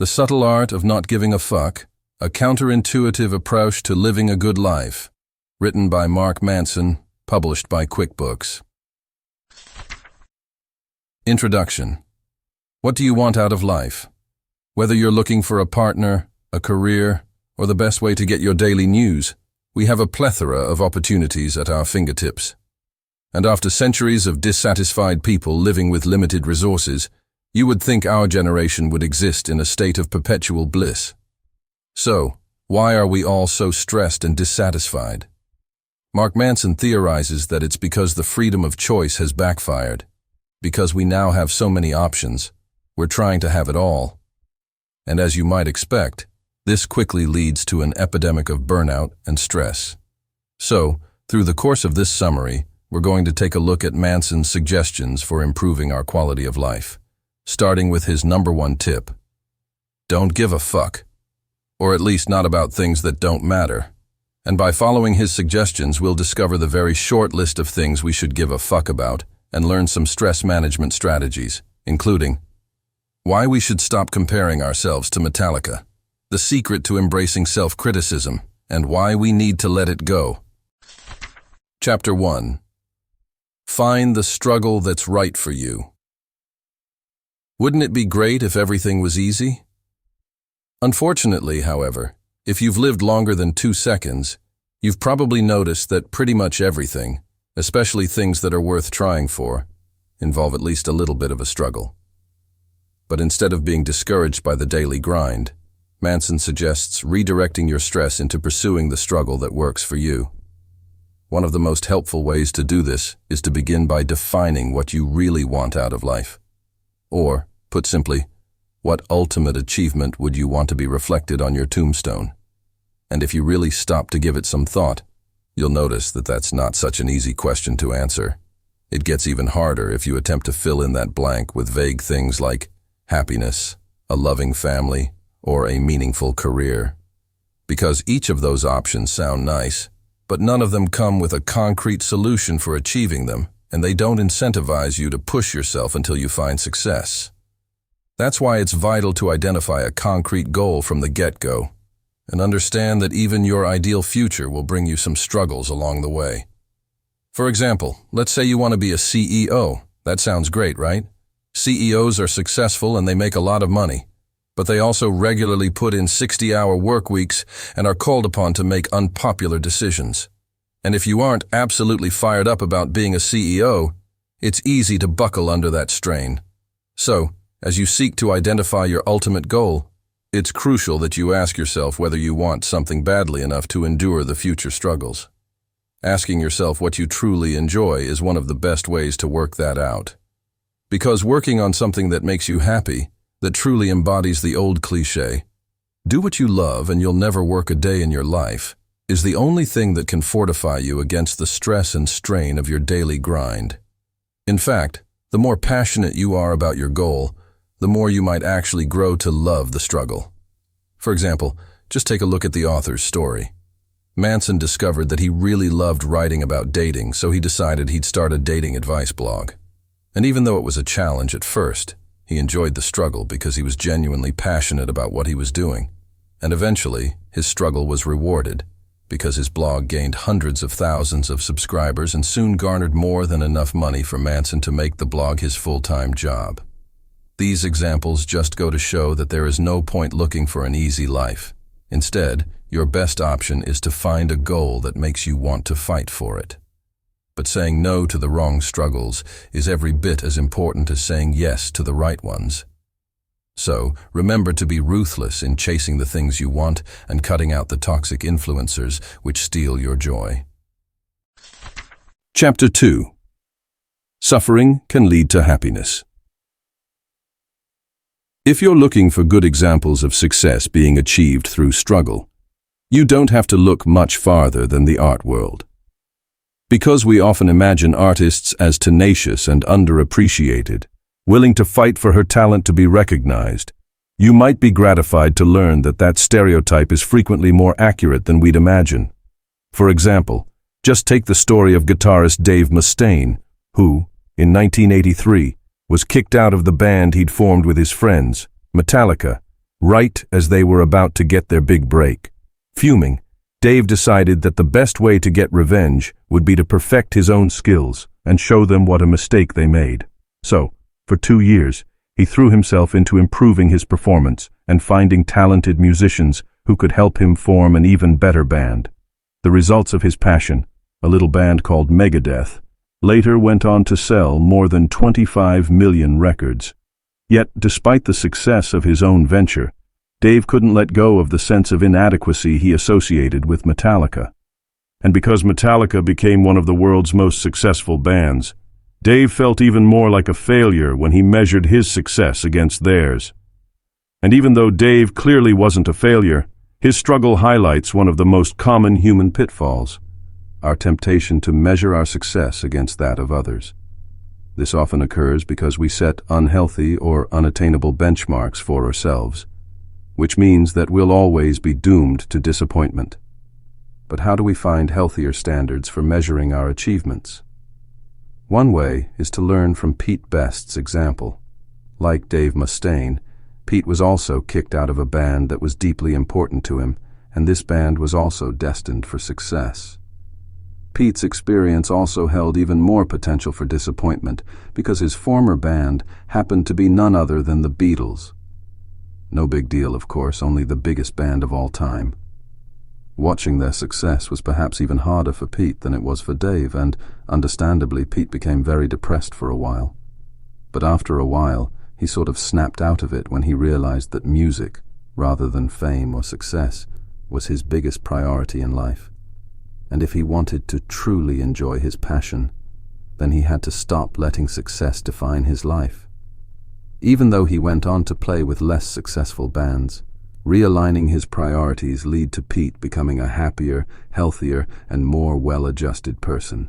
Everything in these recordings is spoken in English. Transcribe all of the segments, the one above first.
The Subtle Art of Not Giving a Fuck, a Counterintuitive Approach to Living a Good Life, written by Mark Manson, published by QuickBooks. Introduction. What do you want out of life? Whether you're looking for a partner, a career, or the best way to get your daily news, we have a plethora of opportunities at our fingertips. And after centuries of dissatisfied people living with limited resources, you would think our generation would exist in a state of perpetual bliss. So, why are we all so stressed and dissatisfied? Mark Manson theorizes that it's because the freedom of choice has backfired. Because we now have so many options, we're trying to have it all. And as you might expect, this quickly leads to an epidemic of burnout and stress. So, through the course of this summary, we're going to take a look at Manson's suggestions for improving our quality of life, starting with his number one tip. Don't give a fuck. Or at least not about things that don't matter. And by following his suggestions, we'll discover the very short list of things we should give a fuck about and learn some stress management strategies, including why we should stop comparing ourselves to Metallica, the secret to embracing self-criticism, and why we need to let it go. Chapter 1. Find the struggle that's right for you. Wouldn't it be great if everything was easy? Unfortunately, however, if you've lived longer than 2 seconds, you've probably noticed that pretty much everything, especially things that are worth trying for, involve at least a little bit of a struggle. But instead of being discouraged by the daily grind, Manson suggests redirecting your stress into pursuing the struggle that works for you. One of the most helpful ways to do this is to begin by defining what you really want out of life. Or, put simply, what ultimate achievement would you want to be reflected on your tombstone? And if you really stop to give it some thought, you'll notice that that's not such an easy question to answer. It gets even harder if you attempt to fill in that blank with vague things like happiness, a loving family, or a meaningful career. Because each of those options sound nice, but none of them come with a concrete solution for achieving them, and they don't incentivize you to push yourself until you find success. That's why it's vital to identify a concrete goal from the get-go, and understand that even your ideal future will bring you some struggles along the way. For example, let's say you want to be a CEO. That sounds great, right? CEOs are successful and they make a lot of money, but they also regularly put in 60-hour work weeks and are called upon to make unpopular decisions. And if you aren't absolutely fired up about being a CEO, it's easy to buckle under that strain. So, as you seek to identify your ultimate goal, it's crucial that you ask yourself whether you want something badly enough to endure the future struggles. Asking yourself what you truly enjoy is one of the best ways to work that out. Because working on something that makes you happy, that truly embodies the old cliché, do what you love and you'll never work a day in your life, is the only thing that can fortify you against the stress and strain of your daily grind. In fact, the more passionate you are about your goal, the more you might actually grow to love the struggle. For example, just take a look at the author's story. Manson discovered that he really loved writing about dating, so he decided he'd start a dating advice blog. And even though it was a challenge at first, he enjoyed the struggle because he was genuinely passionate about what he was doing. And eventually, his struggle was rewarded, because his blog gained hundreds of thousands of subscribers and soon garnered more than enough money for Manson to make the blog his full-time job. These examples just go to show that there is no point looking for an easy life. Instead, your best option is to find a goal that makes you want to fight for it. But saying no to the wrong struggles is every bit as important as saying yes to the right ones. So, remember to be ruthless in chasing the things you want and cutting out the toxic influencers which steal your joy. Chapter 2. Suffering can lead to happiness. If you're looking for good examples of success being achieved through struggle, you don't have to look much farther than the art world. Because we often imagine artists as tenacious and underappreciated, willing to fight for her talent to be recognized, you might be gratified to learn that that stereotype is frequently more accurate than we'd imagine. For example, just take the story of guitarist Dave Mustaine, who, in 1983, was kicked out of the band he'd formed with his friends, Metallica, right as they were about to get their big break. Fuming, Dave decided that the best way to get revenge would be to perfect his own skills and show them what a mistake they made. So, for 2 years, he threw himself into improving his performance and finding talented musicians who could help him form an even better band. The results of his passion, a little band called Megadeth, later went on to sell more than 25 million records. Yet, despite the success of his own venture, Dave couldn't let go of the sense of inadequacy he associated with Metallica. And because Metallica became one of the world's most successful bands, Dave felt even more like a failure when he measured his success against theirs. And even though Dave clearly wasn't a failure, his struggle highlights one of the most common human pitfalls: our temptation to measure our success against that of others. This often occurs because we set unhealthy or unattainable benchmarks for ourselves, which means that we'll always be doomed to disappointment. But how do we find healthier standards for measuring our achievements? One way is to learn from Pete Best's example. Like Dave Mustaine, Pete was also kicked out of a band that was deeply important to him, and this band was also destined for success. Pete's experience also held even more potential for disappointment because his former band happened to be none other than the Beatles. No big deal, of course, only the biggest band of all time. Watching their success was perhaps even harder for Pete than it was for Dave, and, understandably, Pete became very depressed for a while. But after a while, he sort of snapped out of it when he realized that music, rather than fame or success, was his biggest priority in life. And if he wanted to truly enjoy his passion, then he had to stop letting success define his life. Even though he went on to play with less successful bands, realigning his priorities led to Pete becoming a happier, healthier, and more well-adjusted person.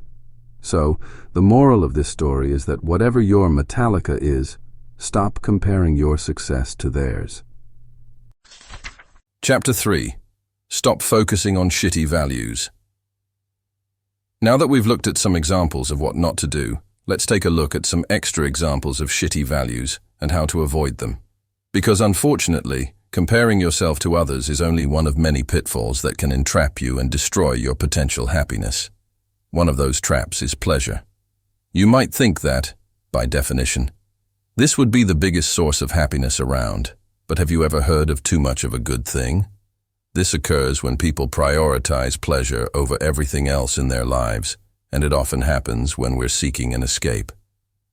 So, the moral of this story is that whatever your Metallica is, stop comparing your success to theirs. Chapter 3. Stop focusing on shitty values. Now that we've looked at some examples of what not to do, let's take a look at some extra examples of shitty values and how to avoid them. Because unfortunately, comparing yourself to others is only one of many pitfalls that can entrap you and destroy your potential happiness. One of those traps is pleasure. You might think that, by definition, this would be the biggest source of happiness around, but have you ever heard of too much of a good thing? This occurs when people prioritize pleasure over everything else in their lives, and it often happens when we're seeking an escape.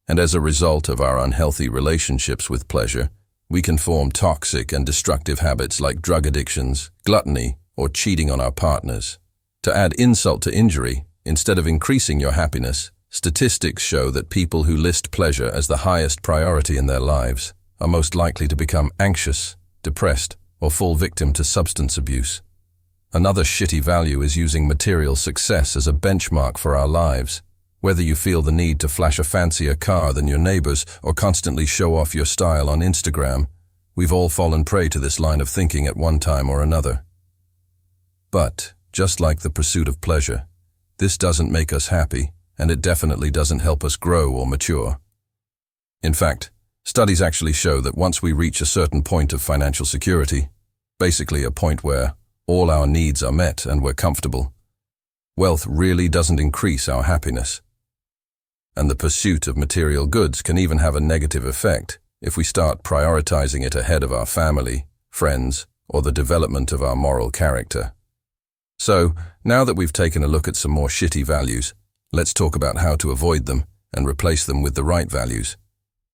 And as a result of our unhealthy relationships with pleasure, we can form toxic and destructive habits like drug addictions, gluttony, or cheating on our partners. To add insult to injury, instead of increasing your happiness, statistics show that people who list pleasure as the highest priority in their lives are most likely to become anxious, depressed, or fall victim to substance abuse. Another shitty value is using material success as a benchmark for our lives. Whether you feel the need to flash a fancier car than your neighbors or constantly show off your style on Instagram, we've all fallen prey to this line of thinking at one time or another. But, just like the pursuit of pleasure, this doesn't make us happy, and it definitely doesn't help us grow or mature. In fact, studies actually show that once we reach a certain point of financial security, basically a point where all our needs are met and we're comfortable, wealth really doesn't increase our happiness. And the pursuit of material goods can even have a negative effect if we start prioritizing it ahead of our family, friends, or the development of our moral character. So, now that we've taken a look at some more shitty values, let's talk about how to avoid them and replace them with the right values.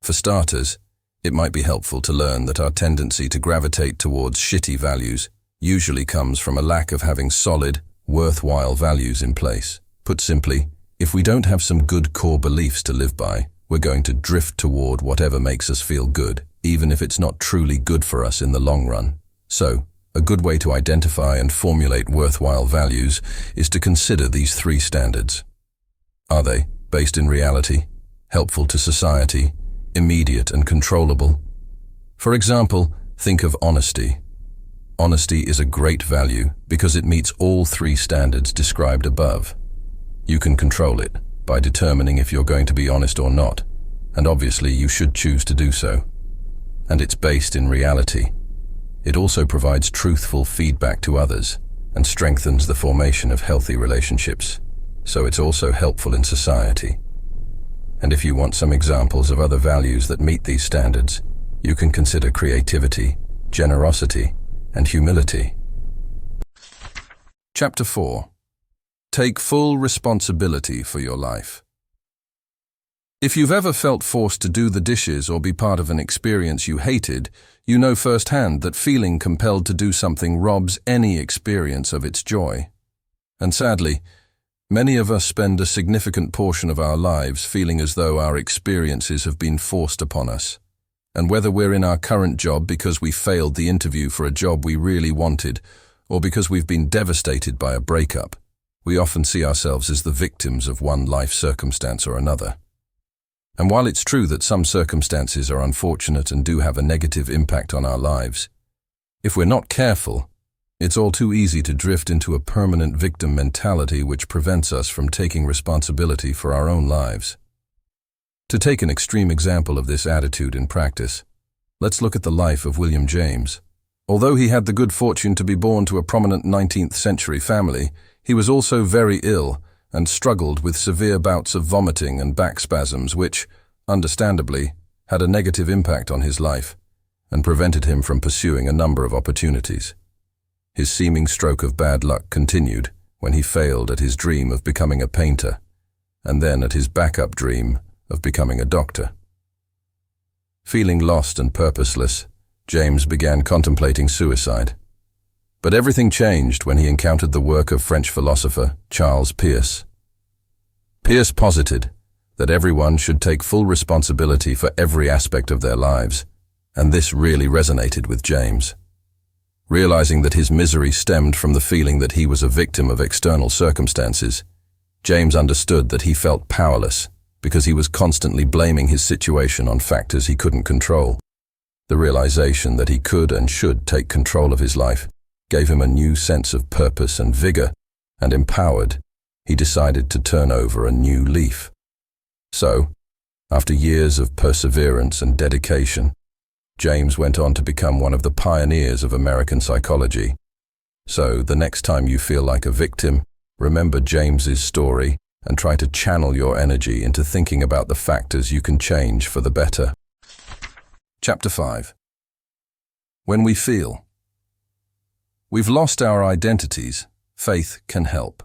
For starters, it might be helpful to learn that our tendency to gravitate towards shitty values usually comes from a lack of having solid, worthwhile values in place. Put simply, if we don't have some good core beliefs to live by, we're going to drift toward whatever makes us feel good, even if it's not truly good for us in the long run. So, a good way to identify and formulate worthwhile values is to consider these 3 standards. Are they based in reality, helpful to society, immediate and controllable? For example, think of honesty. Honesty is a great value because it meets all 3 standards described above. You can control it by determining if you're going to be honest or not, and obviously you should choose to do so. And it's based in reality. It also provides truthful feedback to others and strengthens the formation of healthy relationships, so it's also helpful in society. And if you want some examples of other values that meet these standards, you can consider creativity, generosity, and humility. Chapter 4. Take full responsibility for your life. If you've ever felt forced to do the dishes or be part of an experience you hated, you know firsthand that feeling compelled to do something robs any experience of its joy. And sadly, many of us spend a significant portion of our lives feeling as though our experiences have been forced upon us. And whether we're in our current job because we failed the interview for a job we really wanted, or because we've been devastated by a breakup, we often see ourselves as the victims of one life circumstance or another. And while it's true that some circumstances are unfortunate and do have a negative impact on our lives, if we're not careful, it's all too easy to drift into a permanent victim mentality which prevents us from taking responsibility for our own lives. To take an extreme example of this attitude in practice, let's look at the life of William James. Although he had the good fortune to be born to a prominent 19th century family, he was also very ill and struggled with severe bouts of vomiting and back spasms which, understandably, had a negative impact on his life and prevented him from pursuing a number of opportunities. His seeming stroke of bad luck continued when he failed at his dream of becoming a painter, and then at his backup dream of becoming a doctor. Feeling lost and purposeless, James began contemplating suicide. But everything changed when he encountered the work of French philosopher Charles Peirce. Peirce posited that everyone should take full responsibility for every aspect of their lives, and this really resonated with James. Realizing that his misery stemmed from the feeling that he was a victim of external circumstances, James understood that he felt powerless because he was constantly blaming his situation on factors he couldn't control. The realization that he could and should take control of his life gave him a new sense of purpose and vigor, and empowered, he decided to turn over a new leaf. So, after years of perseverance and dedication, James went on to become one of the pioneers of American psychology. So, the next time you feel like a victim, remember James's story and try to channel your energy into thinking about the factors you can change for the better. Chapter 5. When we feel we've lost our identities, faith can help.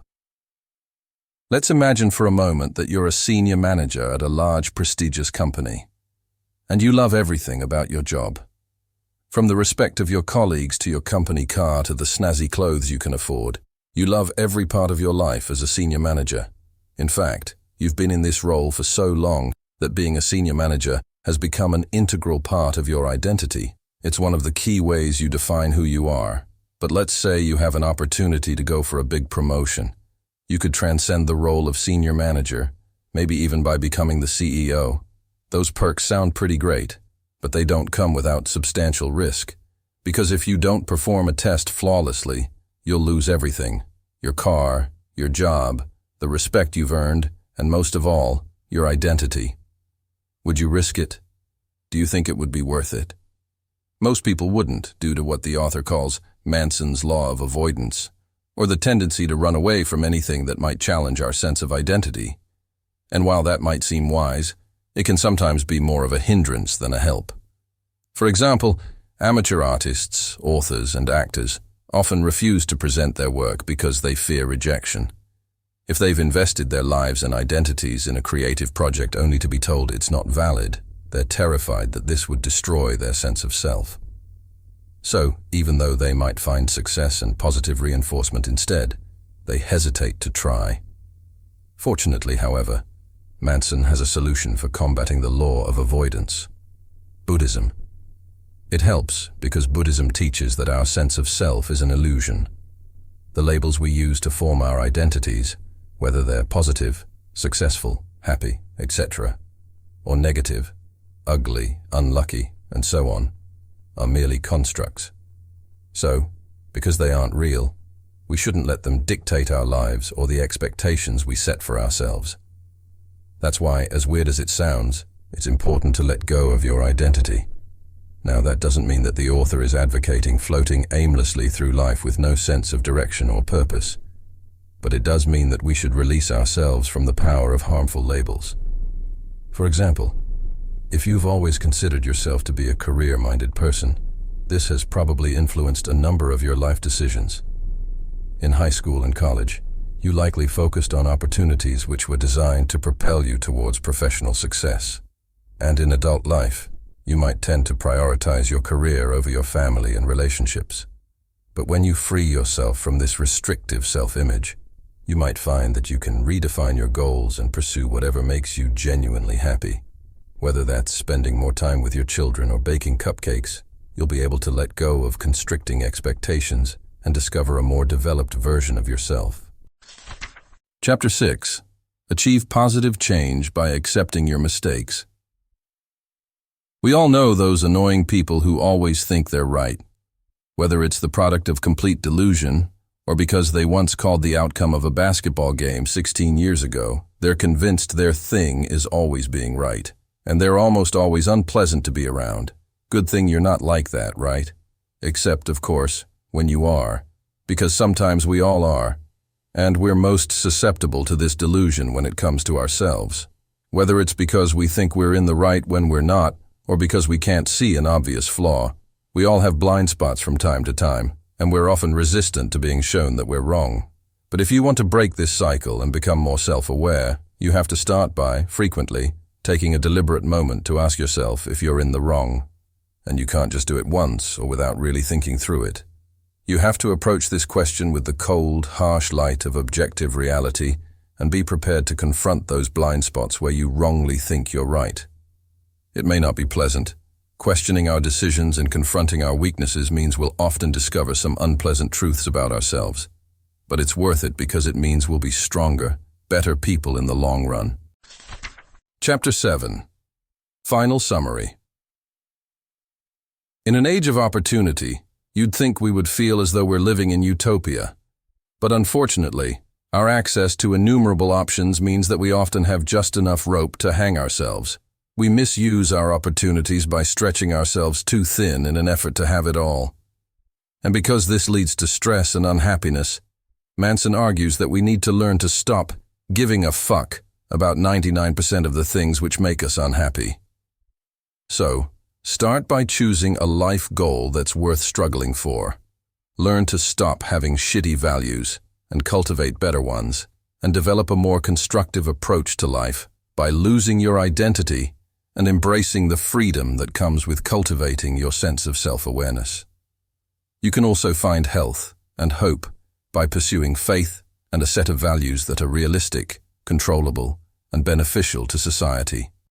Let's imagine for a moment that you're a senior manager at a large, prestigious company, and you love everything about your job. From the respect of your colleagues to your company car to the snazzy clothes you can afford, you love every part of your life as a senior manager. In fact, you've been in this role for so long that being a senior manager has become an integral part of your identity. It's one of the key ways you define who you are. But let's say you have an opportunity to go for a big promotion. You could transcend the role of senior manager, maybe even by becoming the CEO. Those perks sound pretty great, but they don't come without substantial risk. Because if you don't perform a test flawlessly, you'll lose everything: your car, your job, the respect you've earned, and most of all, your identity. Would you risk it? Do you think it would be worth it? Most people wouldn't, due to what the author calls Manson's law of avoidance, or the tendency to run away from anything that might challenge our sense of identity. And while that might seem wise, it can sometimes be more of a hindrance than a help. For example, amateur artists, authors, and actors often refuse to present their work because they fear rejection. If they've invested their lives and identities in a creative project only to be told it's not valid, they're terrified that this would destroy their sense of self. So, even though they might find success and positive reinforcement instead, they hesitate to try. Fortunately, however, Manson has a solution for combating the law of avoidance: Buddhism. It helps because Buddhism teaches that our sense of self is an illusion. The labels we use to form our identities, whether they're positive, successful, happy, etc., or negative, ugly, unlucky, and so on, are merely constructs. So, because they aren't real, we shouldn't let them dictate our lives or the expectations we set for ourselves. That's why, as weird as it sounds, it's important to let go of your identity. Now, that doesn't mean that the author is advocating floating aimlessly through life with no sense of direction or purpose, but it does mean that we should release ourselves from the power of harmful labels. For example, if you've always considered yourself to be a career-minded person, this has probably influenced a number of your life decisions. In high school and college, you likely focused on opportunities which were designed to propel you towards professional success. And in adult life, you might tend to prioritize your career over your family and relationships. But when you free yourself from this restrictive self-image, you might find that you can redefine your goals and pursue whatever makes you genuinely happy. Whether that's spending more time with your children or baking cupcakes, you'll be able to let go of constricting expectations and discover a more developed version of yourself. Chapter 6. Achieve positive change by accepting your mistakes. We all know those annoying people who always think they're right. Whether it's the product of complete delusion, or because they once called the outcome of a basketball game 16 years ago, they're convinced their thing is always being right, and they're almost always unpleasant to be around. Good thing you're not like that, right? Except, of course, when you are, because sometimes we all are, and we're most susceptible to this delusion when it comes to ourselves. Whether it's because we think we're in the right when we're not, or because we can't see an obvious flaw, we all have blind spots from time to time, and we're often resistant to being shown that we're wrong. But if you want to break this cycle and become more self-aware, you have to start by, frequently, taking a deliberate moment to ask yourself if you're in the wrong. And you can't just do it once or without really thinking through it. You have to approach this question with the cold, harsh light of objective reality and be prepared to confront those blind spots where you wrongly think you're right. It may not be pleasant. Questioning our decisions and confronting our weaknesses means we'll often discover some unpleasant truths about ourselves. But it's worth it because it means we'll be stronger, better people in the long run. Chapter 7. Final summary. In an age of opportunity, you'd think we would feel as though we're living in utopia. But unfortunately, our access to innumerable options means that we often have just enough rope to hang ourselves. We misuse our opportunities by stretching ourselves too thin in an effort to have it all. And because this leads to stress and unhappiness, Manson argues that we need to learn to stop giving a fuck about 99% of the things which make us unhappy. So, start by choosing a life goal that's worth struggling for. Learn to stop having shitty values and cultivate better ones, and develop a more constructive approach to life by losing your identity and embracing the freedom that comes with cultivating your sense of self-awareness. You can also find health and hope by pursuing faith and a set of values that are realistic, controllable, and beneficial to society.